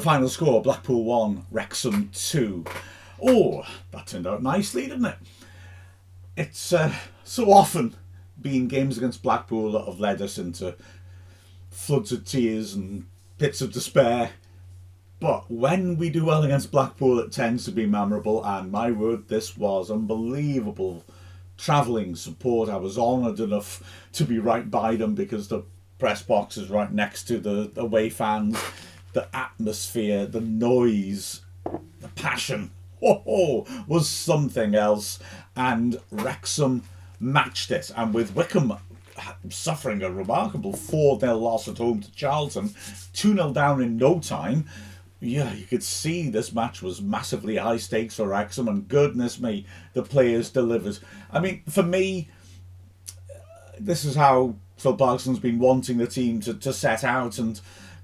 final score, Blackpool 1, Wrexham 2. Oh, that turned out nicely, didn't it? It's so often been games against Blackpool that have led us into floods of tears and pits of despair. But when we do well against Blackpool, it tends to be memorable. And my word, this was unbelievable travelling support. I was honoured enough to be right by them because the press box is right next to the away fans. The atmosphere, the noise, the passion, was something else. And Wrexham matched it. And with Wickham suffering a remarkable 4-0 loss at home to Charlton, 2-0 down in no time, yeah, you could see this match was massively high stakes for Wrexham, and goodness me, the players delivered. I mean, for me, this is how Phil Parkinson's been wanting the team to set out and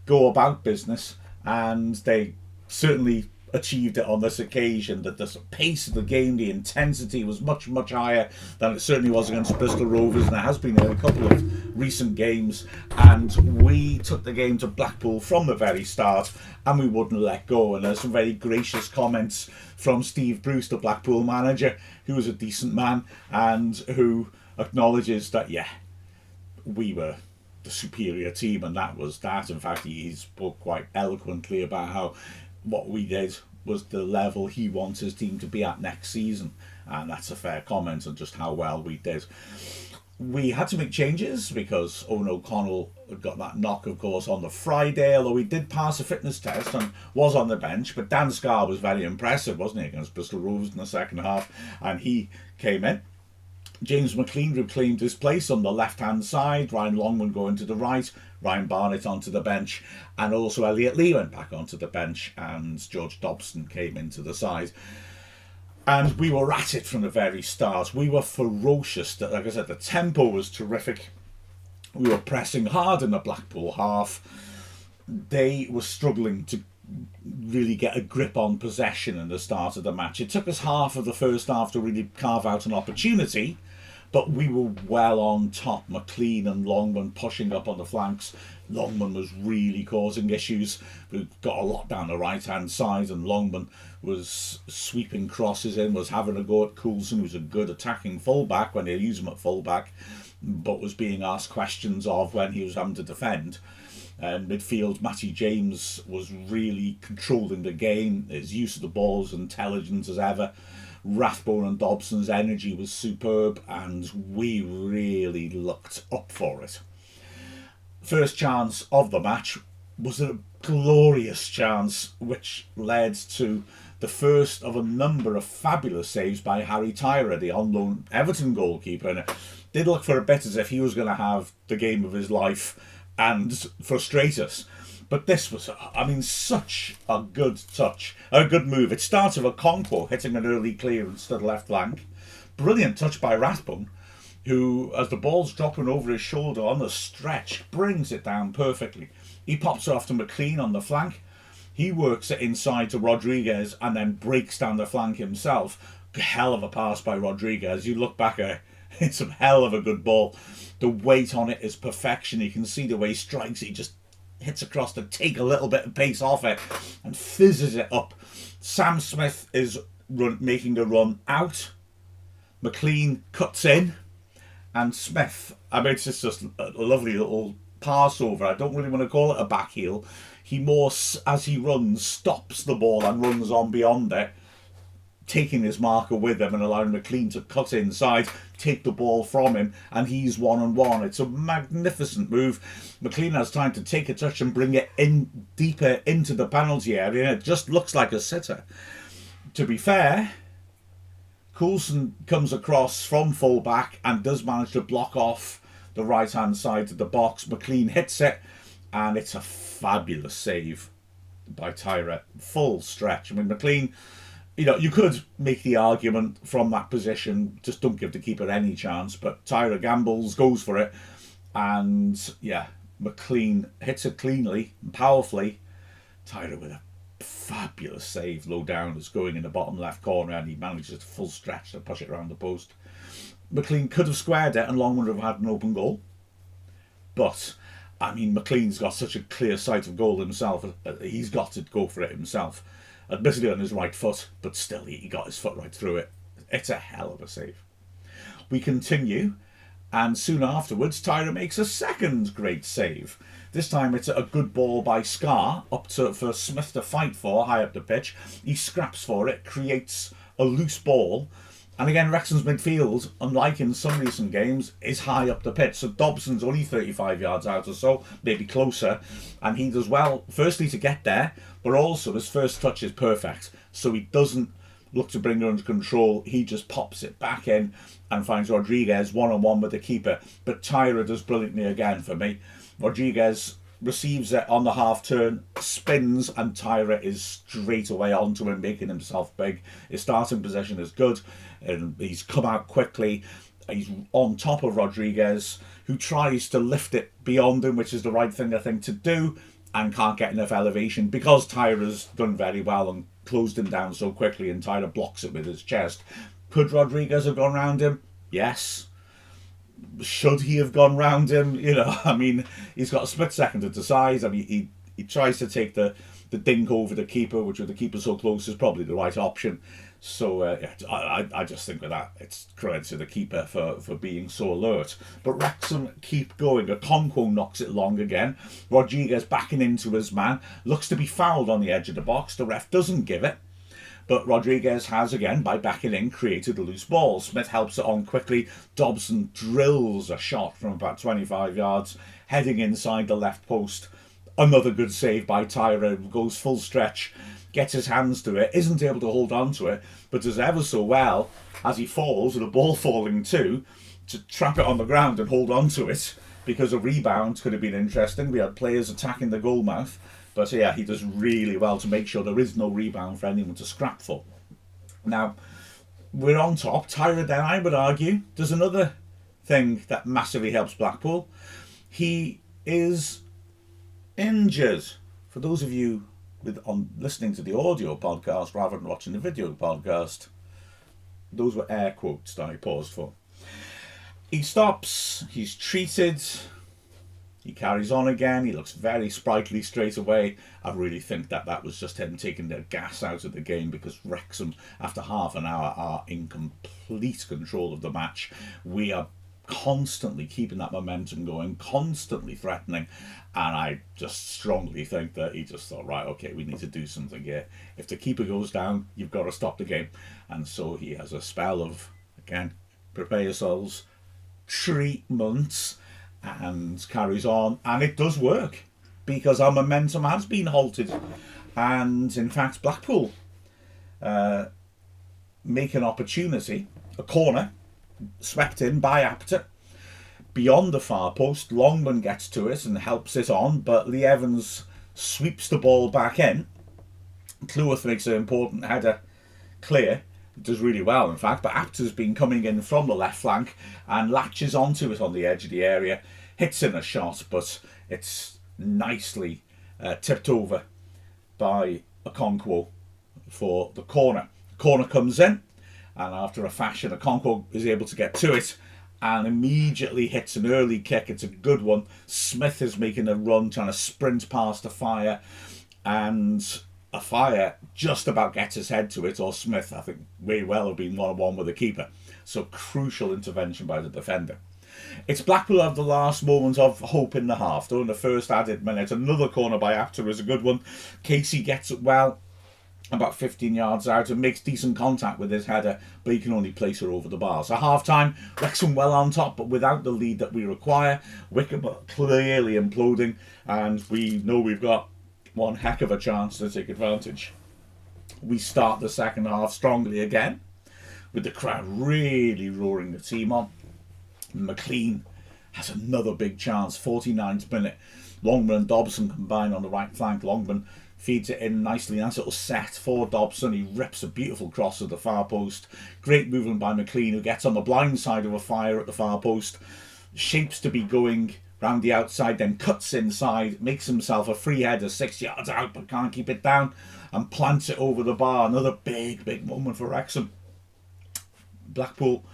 go about business, and they certainly achieved it on this occasion. That the pace of the game, the intensity was much, much higher than it certainly was against Bristol Rovers, and there has been in a couple of recent games. And we took the game to Blackpool from the very start, and we wouldn't let go. And there's some very gracious comments from Steve Bruce, the Blackpool manager, who was a decent man and who acknowledges that, yeah, we were the superior team, and that was that. In fact, he spoke quite eloquently about how what we did was the level he wants his team to be at next season, and that's a fair comment on just how well we did. We had to make changes because Owen O'Connell got that knock, of course, on the Friday, although he did pass a fitness test and was on the bench. But Dan Scarr was very impressive, wasn't he, against Bristol Rovers in the second half, and he came in. James McLean reclaimed his place on the left-hand side, Ryan Longman going to the right, Ryan Barnett onto the bench, and also Elliot Lee went back onto the bench, and George Dobson came into the side. And we were at it from the very start. We were ferocious. Like I said, the tempo was terrific. We were pressing hard in the Blackpool half. They were struggling to really get a grip on possession in the start of the match. It took us half of the first half to really carve out an opportunity, but we were well on top. McLean and Longman pushing up on the flanks. Longman was really causing issues. We got a lot down the right-hand side, and Longman was sweeping crosses in, was having a go at Coulson, who's a good attacking fullback when they use him at fullback, but was being asked questions of when he was having to defend. And midfield, Matty James was really controlling the game. His use of the ball was intelligent as ever. Rathbone and Dobson's energy was superb, and we really looked up for it. First chance of the match was a glorious chance, which led to the first of a number of fabulous saves by Harry Tyra, the on-loan Everton goalkeeper. And it did look for a bit as if he was going to have the game of his life and frustrate us. But this was, I mean, such a good touch, a good move. It starts with Okonkwo hitting an early clearance to the left flank. Brilliant touch by Rathbone, who, as the ball's dropping over his shoulder on the stretch, brings it down perfectly. He pops it off to McLean on the flank. He works it inside to Rodriguez and then breaks down the flank himself. Hell of a pass by Rodriguez. You look back at it, it's a hell of a good ball. The weight on it is perfection. You can see the way he strikes it. He just hits across to take a little bit of pace off it and fizzes it up. Sam Smith is making a run out. McLean cuts in, and Smith, I mean, it's just a lovely little pass over. I don't really want to call it a back heel. He more, as he runs, stops the ball and runs on beyond it, taking his marker with him and allowing McLean to cut inside, take the ball from him, and he's one-on-one. It's a magnificent move. McLean has time to take a touch and bring it in deeper into the penalty area. It just looks like a sitter. To be fair, Coulson comes across from full-back and does manage to block off the right-hand side of the box. McLean hits it, and it's a fabulous save by Tyra. Full stretch. I mean, McLean, you know, you could make the argument from that position, just don't give the keeper any chance, but Tyra gambles, goes for it, and yeah, McLean hits it cleanly and powerfully. Tyra with a fabulous save low down, is going in the bottom left corner, and he manages to full stretch to push it around the post. McLean could have squared it and Long would have had an open goal, but I mean, McLean's got such a clear sight of goal himself. He's got to go for it himself. Admittedly on his right foot, but still he got his foot right through it. It's a hell of a save. We continue, and soon afterwards, Tyra makes a second great save. This time it's a good ball by Scar for Smith to fight for, high up the pitch. He scraps for it, creates a loose ball. And again, Wrexham's midfield, unlike in some recent games, is high up the pitch. So Dobson's only 35 yards out or so, maybe closer. And he does well, firstly, to get there, but also his first touch is perfect. So he doesn't look to bring it under control. He just pops it back in and finds Rodriguez one-on-one with the keeper. But Tyra does brilliantly again for me. Rodriguez receives it on the half turn, spins, and Tyra is straight away onto him, making himself big. His starting possession is good, and he's come out quickly. He's on top of Rodriguez, who tries to lift it beyond him, which is the right thing, I think, to do, and can't get enough elevation because Tyra's done very well and closed him down so quickly, and Tyra blocks it with his chest. Could Rodriguez have gone round him? Yes. Should he have gone round him? You know, I mean, he's got a split second to decide. I mean, he tries to take the dink over the keeper, which with the keeper so close is probably the right option. So I just think with that, it's credit to the keeper for being so alert. But Wrexham keep going. Okonkwo knocks it long again. Rodriguez backing into his man. Looks to be fouled on the edge of the box. The ref doesn't give it. But Rodriguez has, again, by backing in, created a loose ball. Smith helps it on quickly. Dobson drills a shot from about 25 yards, heading inside the left post. Another good save by Tyra. Goes full stretch, gets his hands to it, isn't able to hold on to it, but does ever so well, as he falls, with the ball falling too, to trap it on the ground and hold on to it, because a rebound could have been interesting. We had players attacking the goal mouth. But yeah, he does really well to make sure there is no rebound for anyone to scrap for. Now, we're on top. Tyra, then, I would argue, does another thing that massively helps Blackpool. He is injured. For those of you listening to the audio podcast rather than watching the video podcast, those were air quotes that I paused for. He stops. He's treated. He carries on again. He looks very sprightly straight away. I really think that was just him taking the gas out of the game, because Wrexham, after half an hour, are in complete control of the match. We are constantly keeping that momentum going, constantly threatening, and I just strongly think that he just thought, right, okay, we need to do something here. If the keeper goes down, you've got to stop the game. And so he has a spell of, again, prepare yourselves, treatments, and carries on, and it does work because our momentum has been halted. And in fact, Blackpool make an opportunity, a corner swept in by Apter beyond the far post. Longman gets to it and helps it on, but Lee Evans sweeps the ball back in. Cleworth makes an important header clear. It does really well, in fact, but Apter's been coming in from the left flank and latches onto it on the edge of the area, hits in a shot, but it's nicely tipped over by Okonkwo for the corner. The corner comes in, and after a fashion, Okonkwo is able to get to it and immediately hits an early kick. It's a good one. Smith is making a run, trying to sprint past Afire, and Afire just about gets his head to it, or Smith, I think, may well have been one-on-one with the keeper. So crucial intervention by the defender. It's Blackpool have the last moment of hope in the half, though, in the first added minute. Another corner by Apter is a good one. Casey gets it well, about 15 yards out, and makes decent contact with his header, but he can only place her over the bar. So half-time, Wrexham well on top, but without the lead that we require. Wickham clearly imploding, and we know we've got one heck of a chance to take advantage. We start the second half strongly again, with the crowd really roaring the team on. McLean has another big chance, 49th minute. Longman and Dobson combine on the right flank. Longman feeds it in nicely, nice little set for Dobson. He rips a beautiful cross to the far post. Great movement by McLean, who gets on the blind side of a fire at the far post, shapes to be going round the outside, then cuts inside, makes himself a free header 6 yards out, but can't keep it down, and plants it over the bar. Another big moment for Wrexham. Blackpool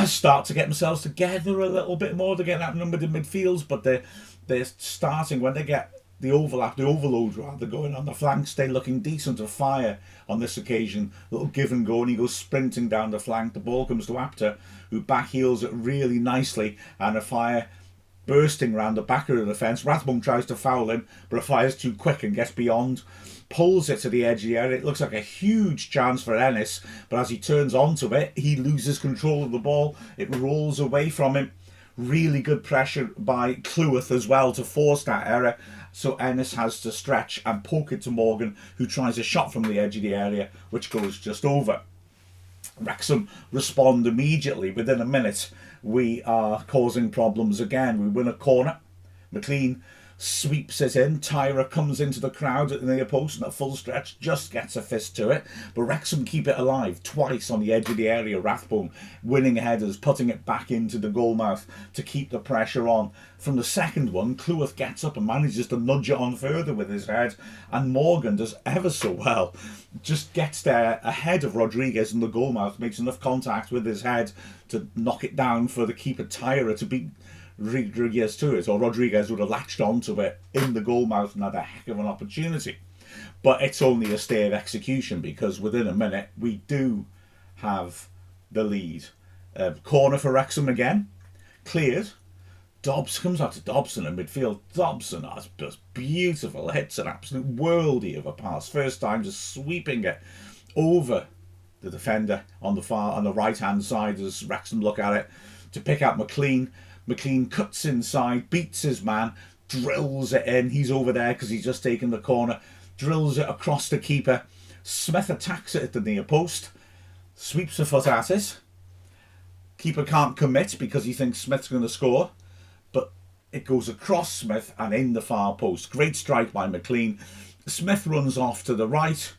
start to get themselves together a little bit more. They're getting outnumbered in midfields, but they're they're starting, when they get the overload rather, going on the flanks, they're looking decent to fire on this occasion. Little give and go, and he goes sprinting down the flank. The ball comes to Apter, who back heels it really nicely, and a fire bursting round the back of the defence. Rathbone tries to foul him, but a fire's too quick and gets beyond. Pulls it to the edge of the area. It looks like a huge chance for Ennis, but as he turns onto it, he loses control of the ball. It rolls away from him. Really good pressure by Cleworth as well to force that error. So Ennis has to stretch and poke it to Morgan, who tries a shot from the edge of the area, which goes just over. Wrexham respond immediately. Within a minute, we are causing problems again. We win a corner. McLean sweeps it in. Tyra comes into the crowd at the near post and at full stretch just gets a fist to it. But Wrexham keep it alive twice on the edge of the area. Rathbone winning headers, putting it back into the goal mouth to keep the pressure on. From the second one, Cleworth gets up and manages to nudge it on further with his head. And Morgan does ever so well. Just gets there ahead of Rodriguez in the goal mouth, makes enough contact with his head to knock it down for the keeper Tyra to beat Rodriguez to it, or Rodriguez would have latched onto it in the goal mouth and had a heck of an opportunity. But it's only a stay of execution, because within a minute we do have the lead. Corner for Wrexham again, cleared. Dobbs comes out to Dobson in midfield. Dobson has just beautiful hits, an absolute worldie of a pass. First time just sweeping it over the defender on the right hand side as Wrexham look at it to pick out McLean. McLean cuts inside, beats his man, drills it in. He's over there because he's just taken the corner. Drills it across the keeper. Smith attacks it at the near post. Sweeps a foot at it. Keeper can't commit because he thinks Smith's going to score. But it goes across Smith and in the far post. Great strike by McLean. Smith runs off to the right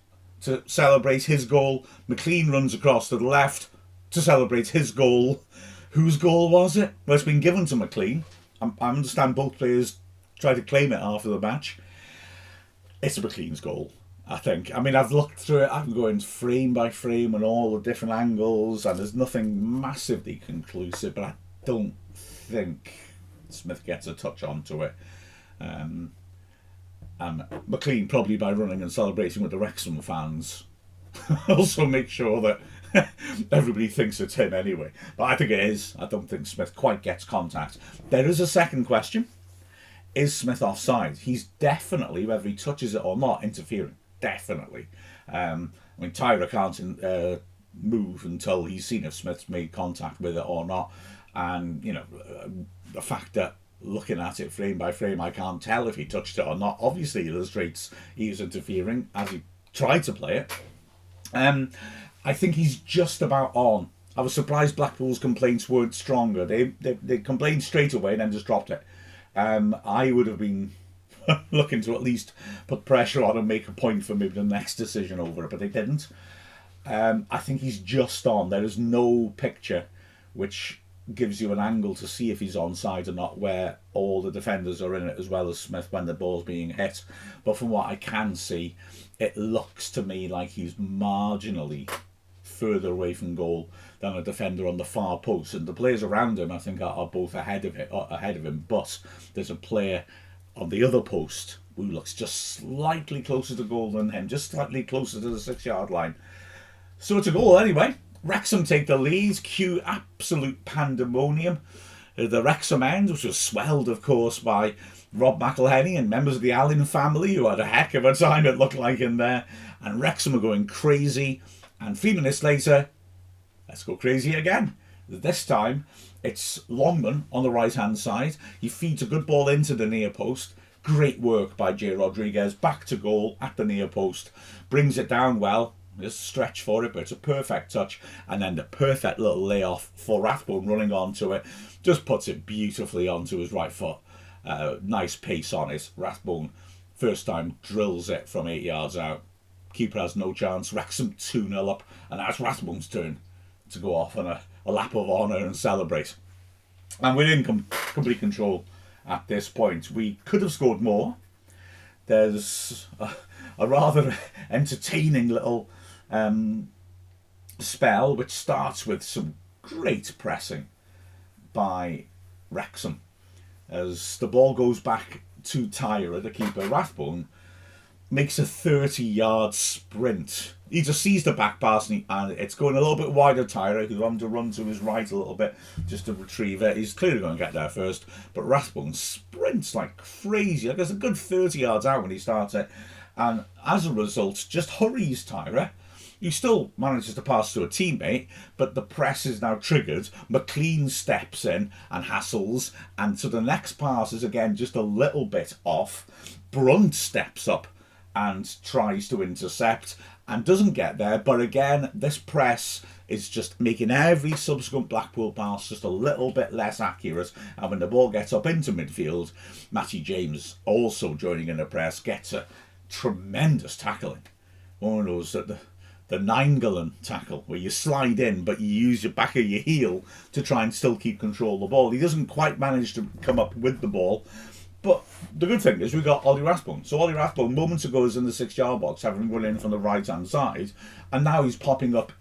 to celebrate his goal. McLean runs across to the left to celebrate his goal. Whose goal was it? Well, it's been given to McLean. I understand both players tried to claim it after the match. It's McLean's goal, I think. I mean, I've looked through it. I'm going frame by frame and all the different angles, and there's nothing massively conclusive, but I don't think Smith gets a touch onto it. And McLean, probably by running and celebrating with the Wrexham fans, also make sure that everybody thinks it's him anyway. But I think it is. I don't think Smith quite gets contact. There is a second question. Is Smith offside? He's definitely, whether he touches it or not, interfering. Definitely. I mean, Tyra can't move until he's seen if Smith's made contact with it or not. And, you know, the fact that looking at it frame by frame, I can't tell if he touched it or not, obviously illustrates he was interfering as he tried to play it. I think he's just about on. I was surprised Blackpool's complaints weren't stronger. They complained straight away and then just dropped it. I would have been looking to at least put pressure on and make a point for maybe the next decision over it, but they didn't. I think he's just on. There is no picture which gives you an angle to see if he's onside or not, where all the defenders are in it as well as Smith when the ball's being hit. But from what I can see, it looks to me like he's marginally further away from goal than a defender on the far post, and the players around him I think are both ahead of him, but there's a player on the other post who looks just slightly closer to goal than him, just slightly closer to the 6-yard line. So it's a goal anyway. Wrexham take the lead. Cue absolute pandemonium at the Wrexham end, which was swelled of course by Rob McElhenney and members of the Allen family, who had a heck of a time it looked like in there, and Wrexham are going crazy. And 3 minutes later, let's go crazy again. This time, it's Longman on the right-hand side. He feeds a good ball into the near post. Great work by J. Rodriguez. Back to goal at the near post. Brings it down well. Just stretch for it, but it's a perfect touch. And then the perfect little layoff for Rathbone running onto it. Just puts it beautifully onto his right foot. Nice pace on it. Rathbone, first time, drills it from 8 yards out. Keeper has no chance. Wrexham 2-0 up, and that's Rathbone's turn to go off on a lap of honour and celebrate. And we're in complete control at this point. We could have scored more. There's a rather entertaining little spell which starts with some great pressing by Wrexham. as the ball goes back to Tyra, the keeper. Rathbone makes a 30-yard sprint. He just sees the back pass and it's going a little bit wider. Tyra, who's having to run to his right a little bit just to retrieve it. He's clearly going to get there first, but Rathbone sprints like crazy. Like, there's a good 30 yards out when he starts it, and as a result, just hurries Tyra. He still manages to pass to a teammate, but the press is now triggered. McLean steps in and hassles, and so the next pass is again just a little bit off. Brunt steps up and tries to intercept and doesn't get there, but again, this press is just making every subsequent Blackpool pass just a little bit less accurate, and when the ball gets up into midfield, Matty James, also joining in the press, gets a tremendous tackling. One of those that the 9-gallon tackle where you slide in but you use your back of your heel to try and still keep control of the ball. He doesn't quite manage to come up with the ball, but the good thing is we got Ollie Rathbone. So Ollie Rathbone moments ago was in the 6-yard box, having run in from the right hand side, and now he's popping up,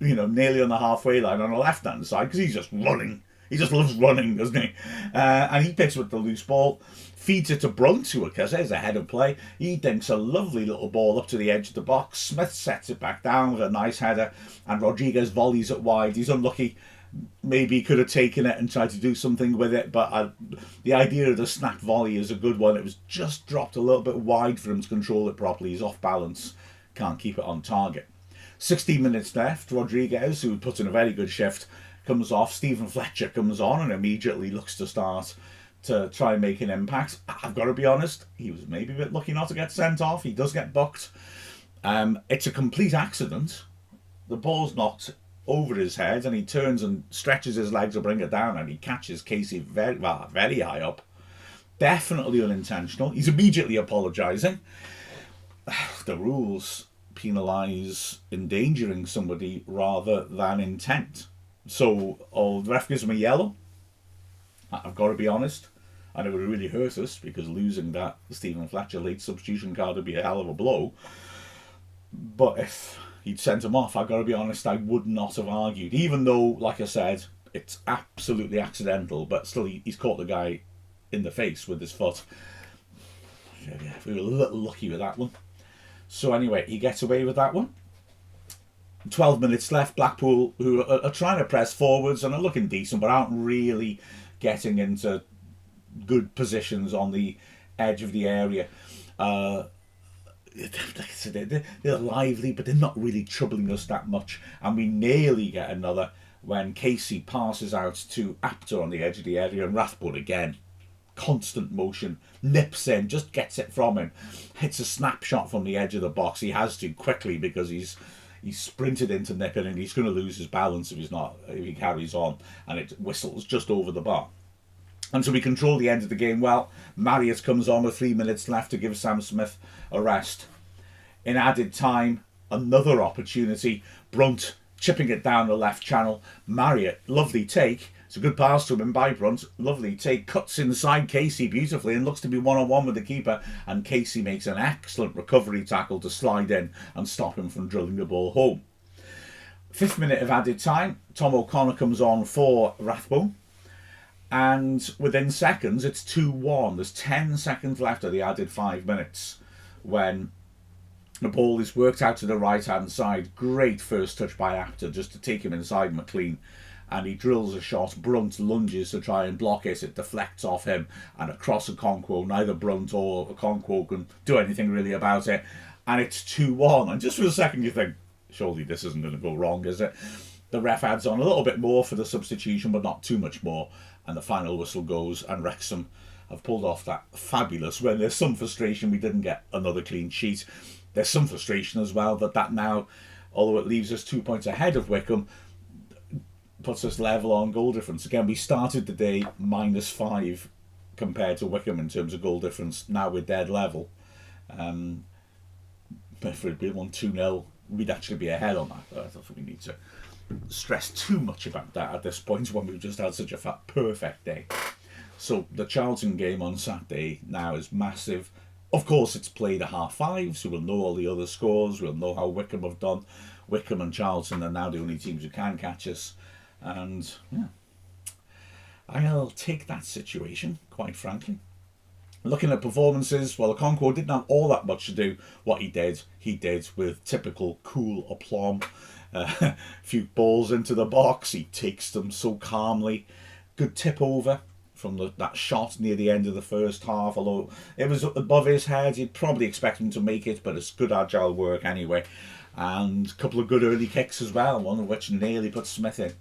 nearly on the halfway line on the left hand side because he's just running. He just loves running, doesn't he? And he picks up the loose ball, feeds it to Brunt, who because there's a head of play. He dinks a lovely little ball up to the edge of the box. Smith sets it back down with a nice header, and Rodriguez volleys it wide. He's unlucky. Maybe he could have taken it and tried to do something with it, but the idea of the snap volley is a good one. It was just dropped a little bit wide for him to control it properly. He's off balance, can't keep it on target. 16 minutes left. Rodriguez, who put in a very good shift, comes off. Stephen Fletcher comes on and immediately looks to start to try and make an impact. I've got to be honest, he was maybe a bit lucky not to get sent off. He does get booked. It's a complete accident. The ball's knocked over his head and he turns and stretches his legs to bring it down, and he catches Casey very high up. Definitely unintentional. He's immediately apologising. The rules penalise endangering somebody rather than intent. So the ref gives him a yellow. I've got to be honest, and it would really hurt us because losing that Stephen Fletcher late substitution card would be a hell of a blow. But if he'd sent him off, I've got to be honest, I would not have argued. Even though, like I said, it's absolutely accidental, but still he's caught the guy in the face with his foot. Yeah, we were a little lucky with that one. So anyway, he gets away with that one. 12 minutes left. Blackpool, who are trying to press forwards and are looking decent, but aren't really getting into good positions on the edge of the area. Like I said, they're lively, but they're not really troubling us that much. And we nearly get another when Casey passes out to Apter on the edge of the area, and Rathbone again, constant motion, nips in, just gets it from him, hits a snapshot from the edge of the box. He has to quickly because he's sprinted into nipping and he's going to lose his balance if he carries on, and it whistles just over the bar. And so we control the end of the game well. Marriott comes on with 3 minutes left to give Sam Smith a rest. In added time, another opportunity. Brunt chipping it down the left channel. Marriott, lovely take. It's a good pass to him by Brunt. Lovely take. Cuts inside Casey beautifully and looks to be one-on-one with the keeper. And Casey makes an excellent recovery tackle to slide in and stop him from drilling the ball home. 5th minute of added time. Tom O'Connor comes on for Rathbone. And within seconds, it's 2-1. There's 10 seconds left of the added 5 minutes when the ball is worked out to the right-hand side. Great first touch by Apter just to take him inside McLean. And he drills a shot. Brunt lunges to try and block it. It deflects off him and across Okonkwo. Neither Brunt or Okonkwo can do anything really about it. And it's 2-1. And just for a second you think, surely this isn't going to go wrong, is it? The ref adds on a little bit more for the substitution, but not too much more. And the final whistle goes, and Wrexham have pulled off that fabulous win. There's some frustration we didn't get another clean sheet. There's some frustration as well that now, although it leaves us 2 points ahead of Wycombe, puts us level on goal difference. Again, we started the day -5 compared to Wycombe in terms of goal difference. Now we're dead level. If we won 2-0, we'd actually be ahead on that. But I don't think we need to stress too much about that at this point when we've just had such a perfect day. So the Charlton game on Saturday now is massive. Of course, it's played at 5:30, so we'll know all the other scores. We'll know how Wycombe have done. Wycombe and Charlton are now the only teams who can catch us. And yeah, I'll take that situation, quite frankly. Looking at performances, well, Okonkwo didn't have all that much to do. What he did with typical cool aplomb. A few balls into the box, he takes them so calmly. Good tip over from that shot near the end of the first half, although it was above his head. You'd probably expect him to make it, but it's good agile work anyway. And a couple of good early kicks as well, one of which nearly put Smith in.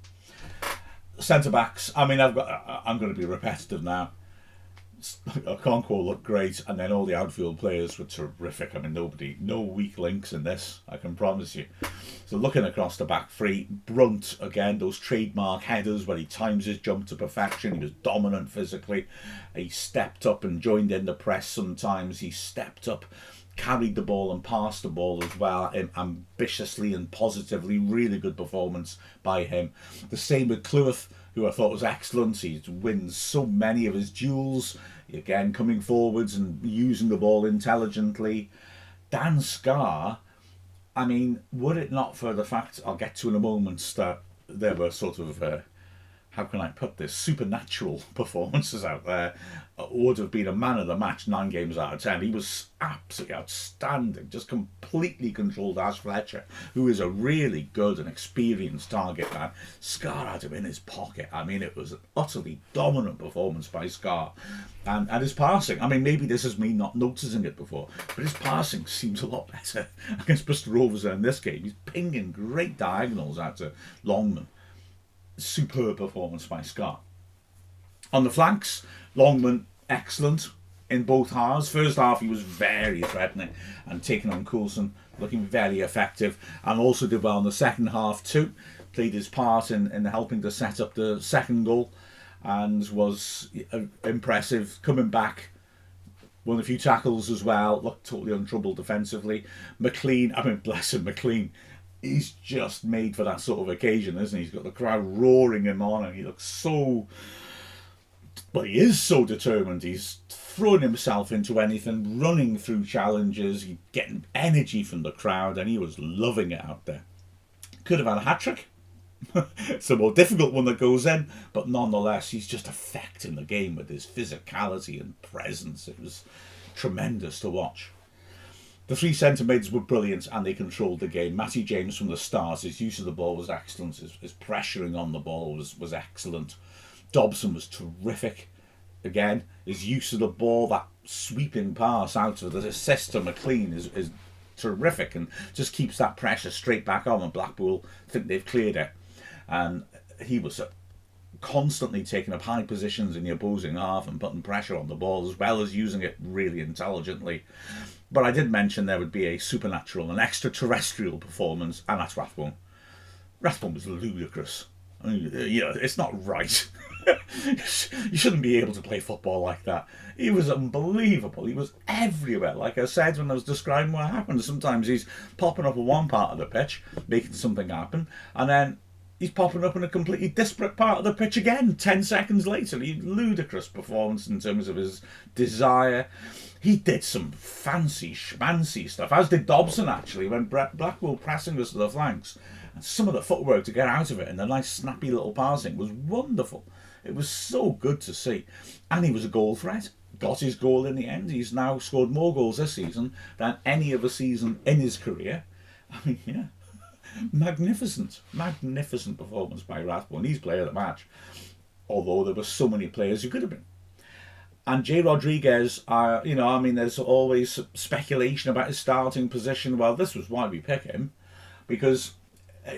Centre backs, I mean, I'm going to be repetitive now. Okonkwo looked great, and then all the outfield players were terrific. I mean, no weak links in this, I can promise you. So looking across the back three, Brunt again, those trademark headers where he times his jump to perfection. He was dominant physically. He stepped up and joined in the press sometimes. He stepped up, carried the ball and passed the ball as well, ambitiously and positively. Really good performance by him. The same with Cleworth, who I thought was excellent. He wins so many of his duels, again coming forwards and using the ball intelligently. Dan Scarr, I mean, were it not for the fact, I'll get to in a moment, that there were sort of, how can I put this, supernatural performances out there, would have been a man of the match 9 games out of 10. He was absolutely outstanding, just completely controlled Ash Fletcher, who is a really good and experienced target man. Scarr had him in his pocket. I mean, it was an utterly dominant performance by Scarr. And his passing, I mean, maybe this is me not noticing it before, but his passing seems a lot better against Bristol Rovers in this game. He's pinging great diagonals out to Longman. Superb performance by Scarr. On the flanks, Longman, excellent in both halves. First half, he was very threatening and taking on Coulson, looking very effective, and also did well in the second half too. Played his part in helping to set up the second goal and was impressive coming back. Won a few tackles as well, looked totally untroubled defensively. McLean, I mean, bless him, McLean, he's just made for that sort of occasion, isn't he? He's got the crowd roaring him on, and he looks so... Well, he is so determined. He's throwing himself into anything, running through challenges, he's getting energy from the crowd, and he was loving it out there. Could have had a hat-trick. It's a more difficult one that goes in, but nonetheless, he's just affecting the game with his physicality and presence. It was tremendous to watch. The 3 centre mids were brilliant and they controlled the game. Matty James from the start, his use of the ball was excellent. His pressuring on the ball was excellent. Dobson was terrific. Again, his use of the ball, that sweeping pass out of the assist to McLean is terrific and just keeps that pressure straight back on, and Blackpool think they've cleared it. And he was constantly taking up high positions in the opposing half and putting pressure on the ball, as well as using it really intelligently. But I did mention there would be a supernatural and extraterrestrial performance, and that's Rathbone. Rathbone was ludicrous. I mean, it's not right. You shouldn't be able to play football like that. He was unbelievable. He was everywhere. Like I said when I was describing what happened, sometimes he's popping up in one part of the pitch, making something happen, and then he's popping up in a completely disparate part of the pitch again 10 seconds later. Ludicrous performance in terms of his desire. He did some fancy schmancy stuff, as did Dobson actually, when Blackpool pressing us to the flanks. And some of the footwork to get out of it and the nice snappy little passing was wonderful. It was so good to see. And he was a goal threat. Got his goal in the end. He's now scored more goals this season than any other season in his career. I mean, yeah. Magnificent performance by Rathbone. He's player of the match. Although there were so many players who could have been. And Jay Rodriguez, there's always speculation about his starting position. Well, this was why we pick him, because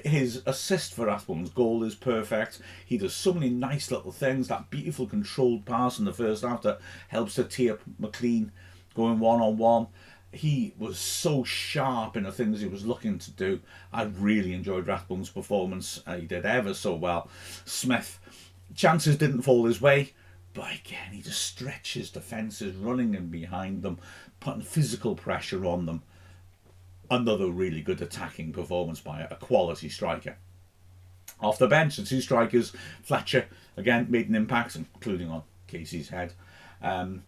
his assist for Rathbone's goal is perfect. He does so many nice little things. That beautiful controlled pass in the first half that helps to tee up McLean going one-on-one. He was so sharp in the things he was looking to do. I really enjoyed Rathbone's performance. He did ever so well. Smith, chances didn't fall his way, but again, he just stretches defences, running in behind them, putting physical pressure on them. Another really good attacking performance by a quality striker. Off the bench, the 2 strikers, Fletcher, again, made an impact, including on Casey's head. And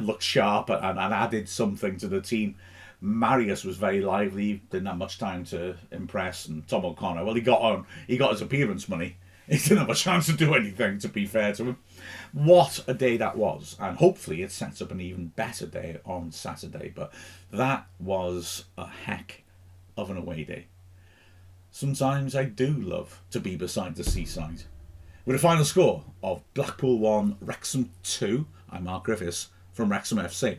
looked sharp and added something to the team. Marius was very lively, didn't have much time to impress, and Tom O'Connor, well, he got his appearance money He didn't have a chance to do anything, to be fair to him. What a day that was, and hopefully it sets up an even better day on Saturday, but that was a heck of an away day. Sometimes I do love to be beside the seaside. With a final score of Blackpool 1, Wrexham 2, I'm Mark Griffiths from Wrexham FC.